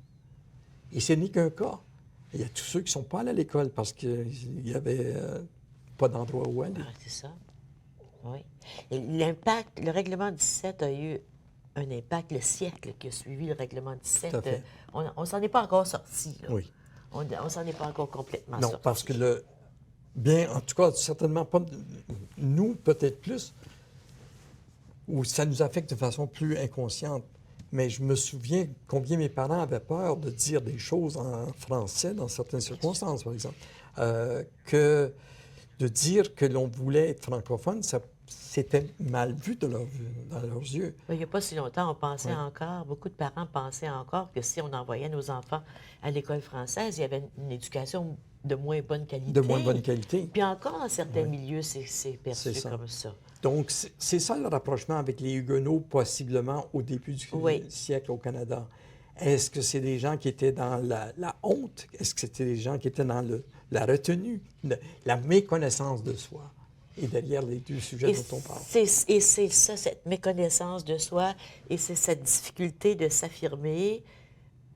Et ce n'est qu'un cas. Il y a tous ceux qui ne sont pas allés à l'école parce qu'il n'y avait pas d'endroit où aller. Ah, c'est ça. Oui. Et l'impact, le règlement 17 a eu un impact, le siècle qui a suivi le règlement 17. Tout à fait. On ne s'en est pas encore sorti. Là. Oui. On ne s'en est pas encore complètement Non, sorti. parce que bien, en tout cas, certainement pas, nous, peut-être plus, ou ça nous affecte de façon plus inconsciente. Mais je me souviens combien mes parents avaient peur de dire des choses en français dans certaines circonstances, par exemple. Que de dire que l'on voulait être francophone, c'était mal vu dans leurs yeux. Il n'y a pas si longtemps, on pensait encore, beaucoup de parents pensaient encore que si on envoyait nos enfants à l'école française, il y avait une éducation de moins bonne qualité. De moins bonne qualité. Puis encore, dans certains milieux, c'est perçu comme ça. Donc, c'est ça le rapprochement avec les Huguenots, possiblement au début du siècle au Canada. Est-ce que c'est des gens qui étaient dans la honte? Est-ce que c'était des gens qui étaient dans la retenue, la méconnaissance de soi? Et derrière les deux sujets dont on parle. Et c'est ça, cette méconnaissance de soi, et c'est cette difficulté de s'affirmer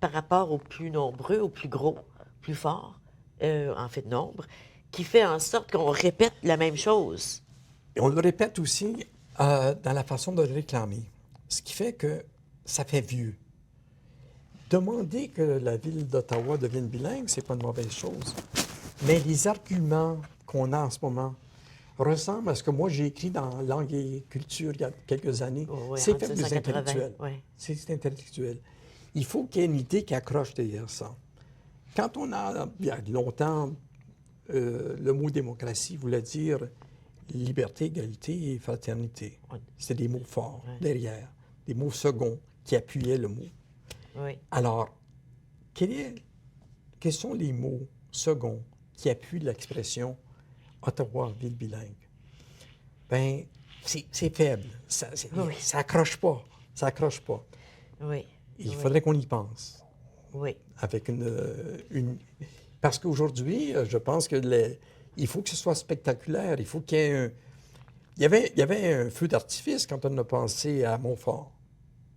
par rapport aux plus nombreux, aux plus gros, plus forts, en fait, nombre, qui fait en sorte qu'on répète la même chose. Et on le répète aussi dans la façon de le réclamer, ce qui fait que ça fait vieux. Demander que la ville d'Ottawa devienne bilingue, c'est pas une mauvaise chose. Mais les arguments qu'on a en ce moment ressemblent à ce que moi j'ai écrit dans Langue et culture il y a quelques années. C'est fait des intellectuels. C'est intellectuel. Il faut qu'il y ait une idée qui accroche derrière ça. Quand on a, il y a longtemps, le mot démocratie voulait dire liberté, égalité et fraternité. C'était des mots forts derrière, des mots seconds qui appuyaient le mot. Alors, quels sont les mots seconds qui appuient l'expression Ottawa, ville bilingue? Bien, c'est faible. Oui. Ça accroche pas. Ça accroche pas. Oui. Il Oui. faudrait qu'on y pense. Oui. Avec Parce qu'aujourd'hui, je pense que il faut que ce soit spectaculaire. Il faut qu'il y ait il y avait un feu d'artifice quand on a pensé à Montfort.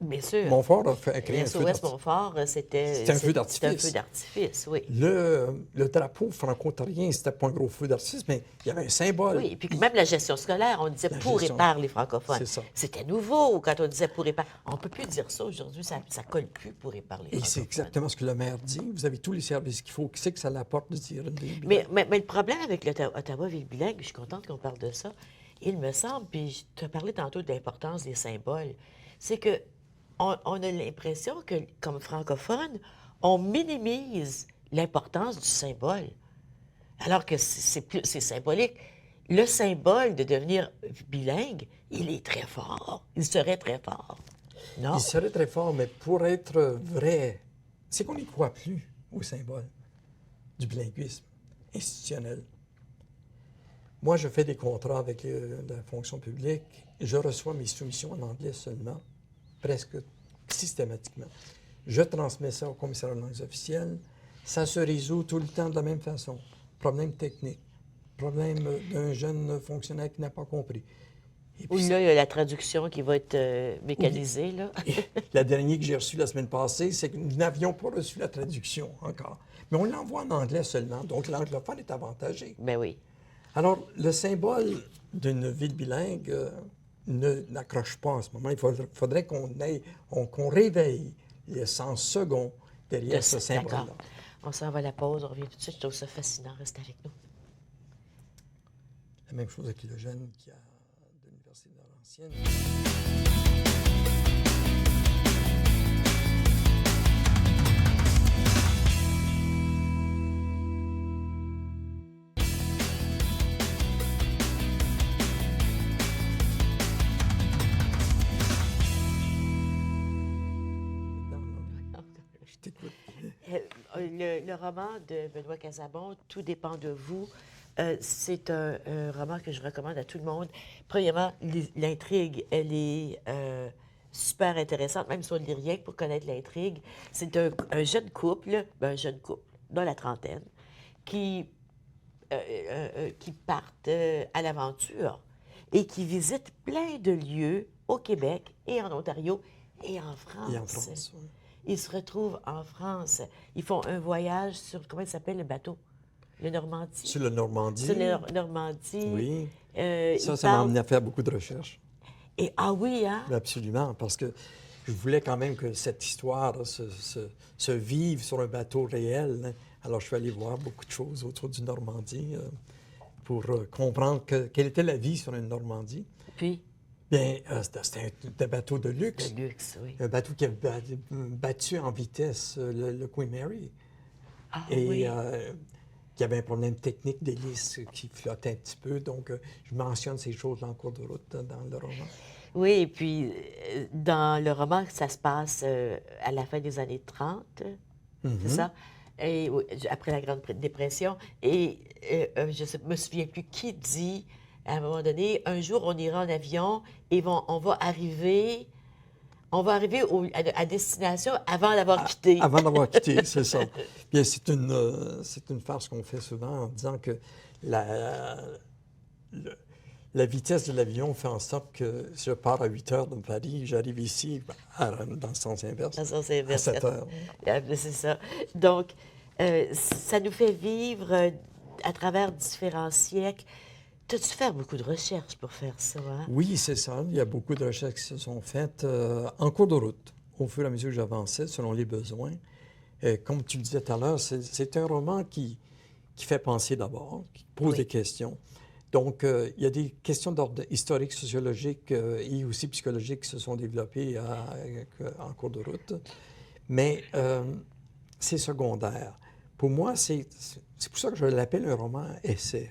Bien sûr. Montfort a créé un feu SOS d'artifice. Montfort, C'était un feu c'était un d'artifice. feu d'artifice, oui. Le drapeau franco-ontarien, c'était pas un gros feu d'artifice, mais il y avait un symbole. Oui, et puis même la gestion scolaire, on disait La pour et gestion. par les francophones. C'est ça. C'était nouveau quand on disait pour et par. On ne peut plus dire ça aujourd'hui, ça colle plus pour et par les Et c'est francophones. exactement ce que le maire dit. Vous avez tous les services qu'il faut. Qui c'est que ça l'apporte de dire des Mais le problème avec l'Ottawa-Ville bilingue, je suis contente qu'on parle de ça, il me semble, puis je te parlais tantôt de l'importance des symboles, c'est que on a l'impression que, comme francophone, on minimise l'importance du symbole, alors que c'est symbolique. Le symbole de devenir bilingue, il est très fort. Il serait très fort. Non? Il serait très fort, mais pour être vrai, c'est qu'on n'y croit plus au symbole du bilinguisme institutionnel. Moi, je fais des contrats avec la fonction publique. Je reçois mes soumissions en anglais seulement, presque systématiquement. Je transmets ça au commissariat de langues officielles. Ça se résout tout le temps de la même façon. Problème technique, problème d'un jeune fonctionnaire qui n'a pas compris. Et Ou puis, là, il y a la traduction qui va être mécanisée, là. la dernière que j'ai reçue la semaine passée, c'est que nous n'avions pas reçu la traduction encore. Mais on l'envoie en anglais seulement, donc l'anglophone est avantagé. Ben oui. Alors, le symbole d'une ville bilingue n'accroche pas en ce moment. Il faudrait qu'on réveille les sens second derrière ce symbole-là. D'accord. On s'en va à la pause, on revient tout de suite. Je trouve ça fascinant. Reste avec nous. La même chose avec le jeune qui a de l'Université de Laurentienne. Je t'écoute. Le roman de Benoît Casabon, Tout dépend de vous, c'est un roman que je recommande à tout le monde. Premièrement, l'intrigue, elle est super intéressante, même si on ne lit rien que pour connaître l'intrigue. C'est un jeune couple, dans la trentaine, qui partent à l'aventure et qui visitent plein de lieux au Québec et en Ontario et en France. Et en France, oui. Ils se retrouvent en France. Ils font un voyage sur, comment il s'appelle le bateau? Le Normandie. Sur le Normandie. Sur le Normandie. Oui. Ils Ça m'a parlent- amené à faire beaucoup de recherches. Et ah oui, hein? Absolument, parce que je voulais quand même que cette histoire se vive sur un bateau réel. Hein. Alors, je suis allé voir beaucoup de choses autour du Normandie pour comprendre quelle était la vie sur une Normandie. Puis, Bien, c'était un bateau de luxe. le luxe, oui. Un bateau qui a battu en vitesse le Queen Mary. Ah Et oui. qui avait un problème technique d'hélice qui flottait un petit peu. Donc, je mentionne ces choses-là en cours de route dans le roman. Oui, et puis, dans le roman, ça se passe à la fin des années 30, c'est ça? Et, oui, après la Grande Dépression. Et je ne me souviens plus qui dit, à un moment donné, un jour, on ira en avion et on va arriver à destination avant d'avoir quitté. Avant d'avoir quitté, c'est ça. Bien, c'est une farce qu'on fait souvent en disant que la vitesse de l'avion fait en sorte que si je pars à 8 heures de Paris, j'arrive ici dans le sens inverse, Dans le sens à inverse. 7 heures. C'est ça. Donc, ça nous fait vivre à travers différents siècles. Tu as dû faire beaucoup de recherches pour faire ça, hein? Oui, c'est ça. Il y a beaucoup de recherches qui se sont faites en cours de route, au fur et à mesure que j'avançais, selon les besoins. Comme tu le disais tout à l'heure, c'est un roman qui fait penser d'abord, qui pose Oui. des questions. Donc, il y a des questions d'ordre historique, sociologique et aussi psychologique qui se sont développées en cours de route. Mais c'est secondaire. Pour moi, c'est pour ça que je l'appelle un roman essai.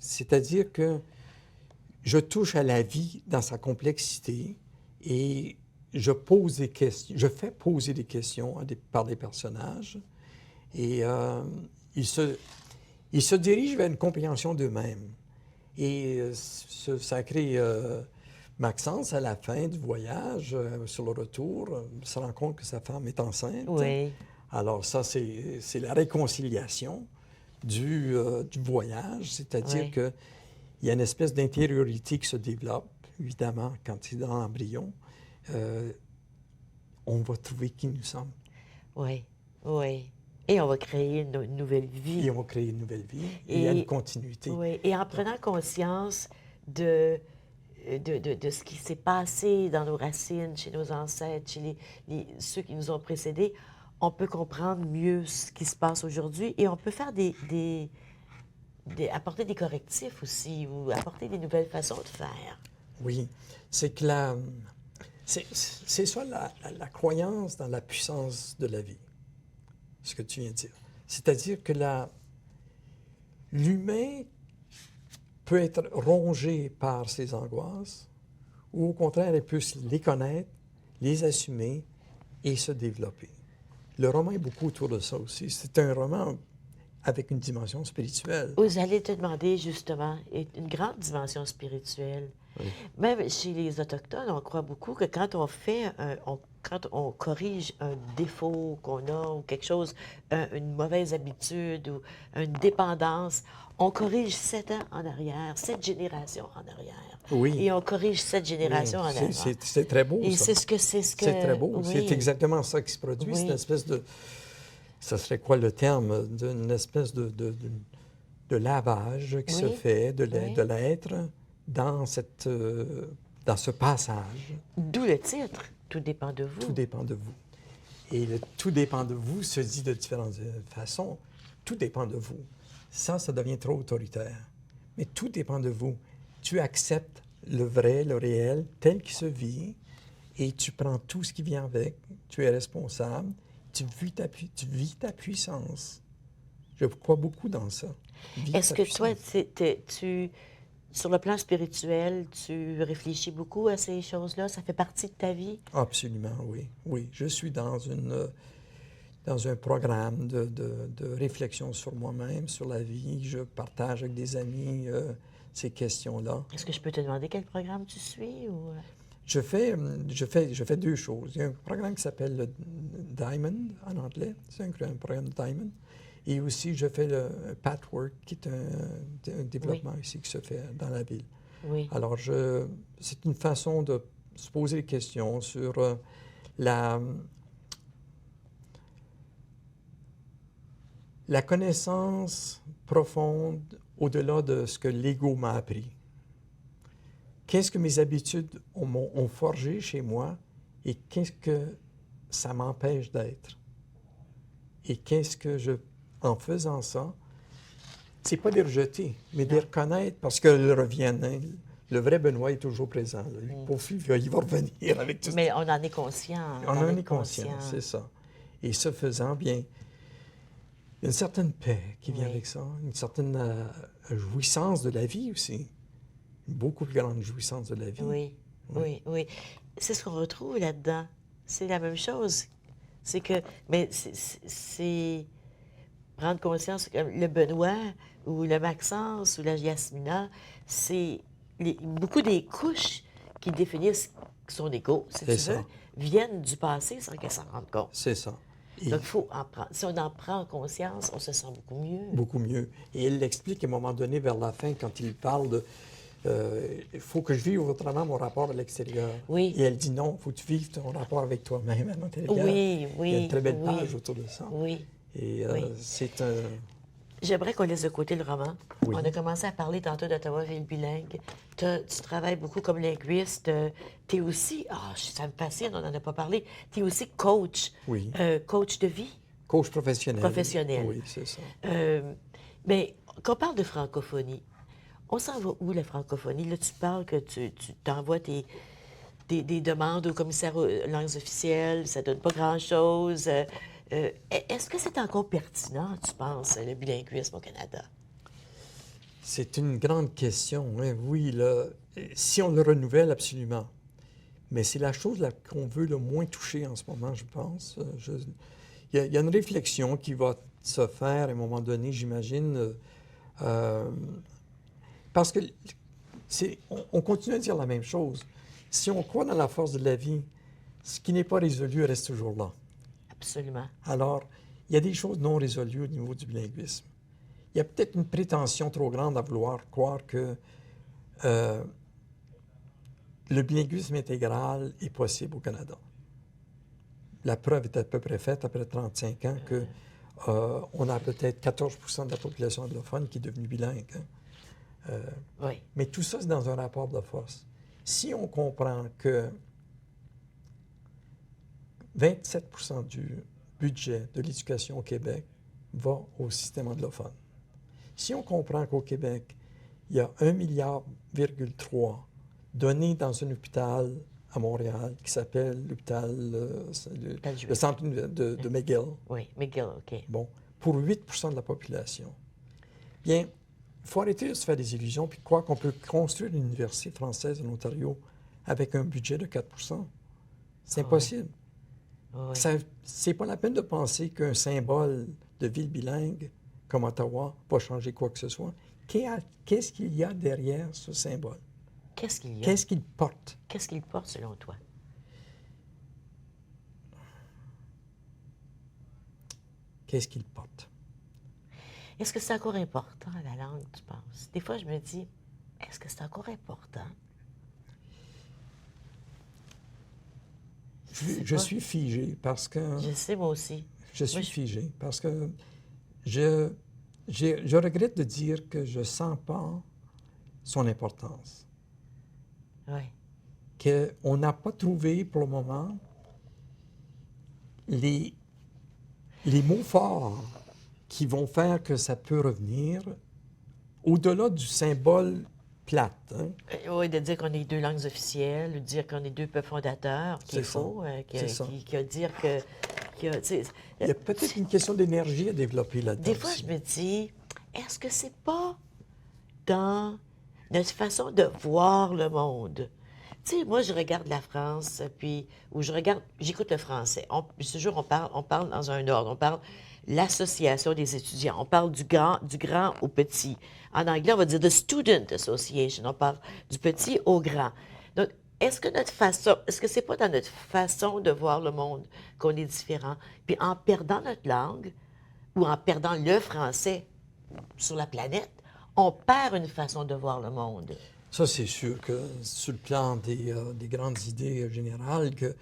C'est-à-dire que je touche à la vie dans sa complexité et je pose des questions, je fais poser des questions par des personnages et ils se dirigent vers une compréhension d'eux-mêmes. Et ça crée Maxence, à la fin du voyage, sur le retour, se rend compte que sa femme est enceinte. Oui. Alors ça, c'est la réconciliation du voyage, c'est-à-dire Oui. qu'il y a une espèce d'intériorité qui se développe, évidemment, quand il est dans l'embryon. On va trouver qui nous sommes. Oui. Oui. Et on va créer une nouvelle vie. Et on va créer une nouvelle vie. Et il y a une continuité. Oui. Et en prenant conscience de ce qui s'est passé dans nos racines, chez nos ancêtres, chez ceux qui nous ont précédés, on peut comprendre mieux ce qui se passe aujourd'hui et on peut faire apporter des correctifs aussi ou apporter des nouvelles façons de faire. Oui, c'est que c'est ça la croyance dans la puissance de la vie, ce que tu viens de dire. C'est-à-dire que l'humain peut être rongé par ses angoisses ou au contraire, il peut les connaître, les assumer et se développer. Le roman est beaucoup autour de ça aussi. C'est un roman avec une dimension spirituelle. J'allais te demander justement, une grande dimension spirituelle. Oui. Même chez les Autochtones, on croit beaucoup que quand on fait, quand on corrige un défaut qu'on a ou quelque chose, une mauvaise habitude ou une dépendance, on corrige 7 ans en arrière, 7 générations en arrière. Oui. Et on corrige 7 générations en arrière. C'est très beau, Et ça. c'est ce que... C'est très beau. Oui. C'est exactement ça qui se produit. Oui. C'est une espèce de... Ça serait quoi le terme? D'une espèce de lavage qui se fait de l'être dans ce passage. D'où le titre, Tout dépend de vous. Tout dépend de vous. Et le tout dépend de vous se dit de différentes façons. Tout dépend de vous. Ça devient trop autoritaire. Mais tout dépend de vous. Tu acceptes le vrai, le réel, tel qu'il se vit, et tu prends tout ce qui vient avec. Tu es responsable. Tu vis ta puissance. Je crois beaucoup dans ça. Est-ce que toi, sur le plan spirituel, tu réfléchis beaucoup à ces choses-là? Ça fait partie de ta vie? Absolument, oui. Oui, je suis dans un programme de réflexion sur moi-même, sur la vie. Je partage avec des amis ces questions-là. Est-ce que je peux te demander quel programme tu suis? Ou... Je fais 2 choses. Il y a un programme qui s'appelle le Diamond en anglais. C'est un programme de Diamond. Et aussi, je fais le Pathwork, qui est un développement ici qui se fait dans la ville. Oui. Alors, c'est une façon de se poser des questions sur la connaissance profonde au-delà de ce que l'ego m'a appris. Qu'est-ce que mes habitudes ont forgé chez moi et qu'est-ce que ça m'empêche d'être? Et qu'est-ce que en faisant ça, c'est pas de les rejeter, mais de les reconnaître parce qu'elles reviennent. Hein. Le vrai Benoît est toujours présent. Là. Lui, pauvre fille, il va revenir avec tout ça. Mais on en est conscient. On en est conscient, c'est ça. Et ce faisant, bien, il y a une certaine paix qui vient avec ça, une certaine jouissance de la vie aussi. Une beaucoup plus grande jouissance de la vie. Oui. C'est ce qu'on retrouve là-dedans. C'est la même chose. C'est que, mais c'est prendre conscience que le Benoît ou le Maxence ou la Yasmina, c'est beaucoup des couches qui définissent son ego, si tu veux, viennent du passé sans qu'elles s'en rendent compte. C'est ça. Donc, si on en prend conscience, on se sent beaucoup mieux. Beaucoup mieux. Et elle l'explique à un moment donné, vers la fin, quand il parle de il faut que je vive autrement mon rapport à l'extérieur. Oui. Et elle dit non, il faut que tu vives ton rapport avec toi-même à l'intérieur. Oui. Il y a une très belle page autour de ça. Oui. Et c'est un... J'aimerais qu'on laisse de côté le roman. Oui. On a commencé à parler tantôt d'Ottawa ville bilingue. Tu travailles beaucoup comme linguiste. Tu es aussi, ça me fascine, on n'en a pas parlé, tu es aussi coach. Oui. Coach de vie. Coach professionnel. Professionnel. Oui, c'est ça. Mais quand on parle de francophonie, on s'en va où, la francophonie? Là, tu parles que tu t'envoies des demandes au commissaire aux langues officielles, ça donne pas grand-chose. Est-ce que c'est encore pertinent, tu penses, le bilinguisme au Canada? C'est une grande question. Hein? Oui, là, si on le renouvelle, absolument. Mais c'est la chose qu'on veut le moins toucher en ce moment, je pense. Il y a une réflexion qui va se faire à un moment donné, j'imagine. Parce que on continue à dire la même chose. Si on croit dans la force de la vie, ce qui n'est pas résolu reste toujours là. Absolument. Alors, il y a des choses non résolues au niveau du bilinguisme. Il y a peut-être une prétention trop grande à vouloir croire que le bilinguisme intégral est possible au Canada. La preuve est à peu près faite après 35 ans que on a peut-être 14 de la population anglophone qui est devenue bilingue. Hein. Oui. Mais tout ça, c'est dans un rapport de force. Si on comprend que 27 du budget de l'éducation au Québec va au système anglophone, si on comprend qu'au Québec, il y a 1,3 milliard donné dans un hôpital à Montréal qui s'appelle l'hôpital, le centre de McGill. Oui, McGill, OK. Bon, pour 8 de la population. Bien, il faut arrêter de se faire des illusions puis croire qu'on peut construire une université française en Ontario avec un budget de 4 C'est impossible. Oui. C'est pas la peine de penser qu'un symbole de ville bilingue comme Ottawa va changer quoi que ce soit. Qu'est-ce qu'il y a derrière ce symbole? Qu'est-ce qu'il y a? Qu'est-ce qu'il porte? Qu'est-ce qu'il porte selon toi? Qu'est-ce qu'il porte? Est-ce que c'est encore important, la langue, tu penses? Des fois, je me dis, est-ce que c'est encore important? Je suis figé parce que... Je sais, moi aussi. Je suis figé parce que je regrette de dire que je ne sens pas son importance. Oui. Qu'on n'a pas trouvé pour le moment les mots forts qui vont faire que ça peut revenir au-delà du symbole plate. Hein? Oui, de dire qu'on est deux langues officielles, de dire qu'on est deux peuples fondateurs, qu'il est faux, qui a dire que... Il y a peut-être une question d'énergie à développer là-dedans. Des fois, je me dis, est-ce que c'est pas dans notre façon de voir le monde? Tu sais, moi, je regarde la France, puis, ou j'écoute le français. Toujours, on parle dans un ordre. On parle l'association des étudiants. On parle du grand au petit. En anglais, on va dire the Student Association. On parle du petit au grand. Donc, est-ce que c'est pas dans notre façon de voir le monde qu'on est différent? Puis en perdant notre langue, ou en perdant le français sur la planète, on perd une façon de voir le monde. Ça, c'est sûr que sur le plan des grandes idées générales, que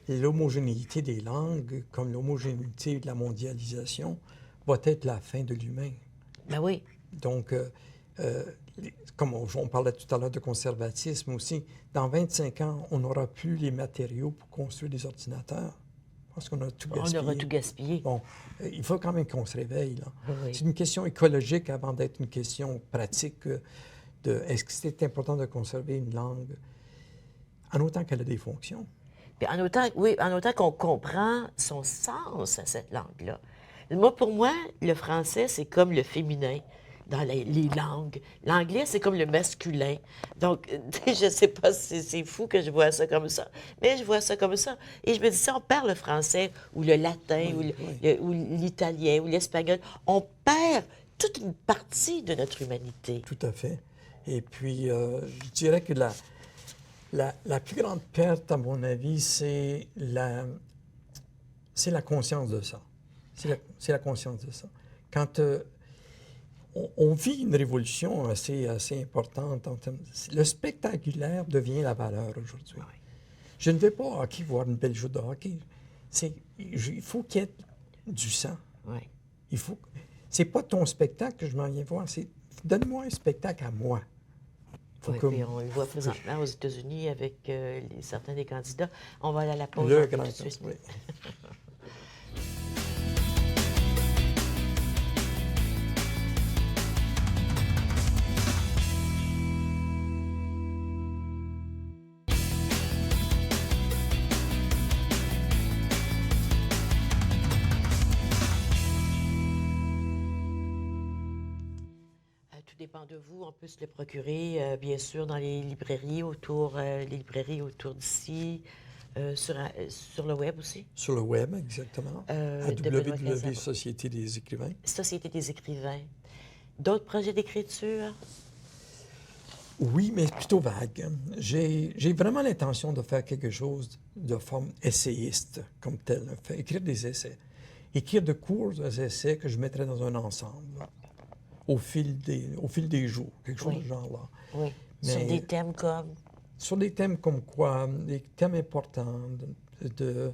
l'homogénéité des langues, comme l'homogénéité de la mondialisation, va être la fin de l'humain. Ben oui. Donc, comme on parlait tout à l'heure de conservatisme aussi, dans 25 ans, on n'aura plus les matériaux pour construire des ordinateurs. Parce qu'on a tout gaspillé. On aura tout gaspillé. Bon, il faut quand même qu'on se réveille, là. Oui. C'est une question écologique avant d'être une question pratique est-ce que c'est important de conserver une langue en autant qu'elle a des fonctions? Puis en autant qu'on comprend son sens à cette langue-là. Moi, pour moi, le français, c'est comme le féminin dans les langues. L'anglais, c'est comme le masculin. Donc, je ne sais pas si c'est fou que je vois ça comme ça, mais je vois ça comme ça. Et je me dis, si on perd le français ou le latin ou l'italien ou l'espagnol, on perd toute une partie de notre humanité. Tout à fait. Et puis, je dirais que la plus grande perte, à mon avis, c'est la conscience de ça. C'est la conscience de ça. Quand on vit une révolution assez importante, le spectaculaire devient la valeur aujourd'hui. Oui. Je ne vais pas au hockey voir une belle joue de hockey. Il faut qu'il y ait du sang. Oui. C'est pas ton spectacle que je m'en viens voir, c'est donne-moi un spectacle à moi. Puis on le voit présentement aux États-Unis avec certains des candidats. On va aller à la pause. Le grand tout de suite. Oui. Dépend de vous. On peut se le procurer, bien sûr, dans les librairies autour d'ici, sur le web aussi. Sur le web, exactement. À www. Société des écrivains. Société des écrivains. D'autres projets d'écriture? Oui, mais plutôt vague. J'ai vraiment l'intention de faire quelque chose de forme essayiste, comme tel. Écrire des essais. Écrire de courts essais que je mettrais dans un ensemble, au fil des jours, quelque chose Oui. de genre là. Oui. Mais Sur des thèmes comme... sur des thèmes comme quoi, des thèmes importants de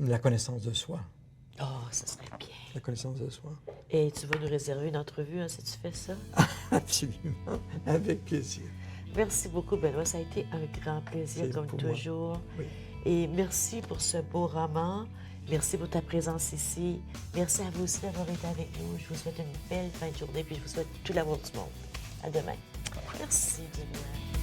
la connaissance de soi. Oh, ça serait bien. La connaissance de soi. Et tu vas nous réserver une entrevue hein, si tu fais ça? Absolument. Avec plaisir. Merci beaucoup, Benoît. Ça a été un grand plaisir, C'est comme pour moi. toujours. Oui. Et merci pour ce beau roman. Merci pour ta présence ici. Merci à vous aussi d'avoir été avec nous. Je vous souhaite une belle fin de journée, puis je vous souhaite tout l'amour du monde. À demain. Merci, Julien.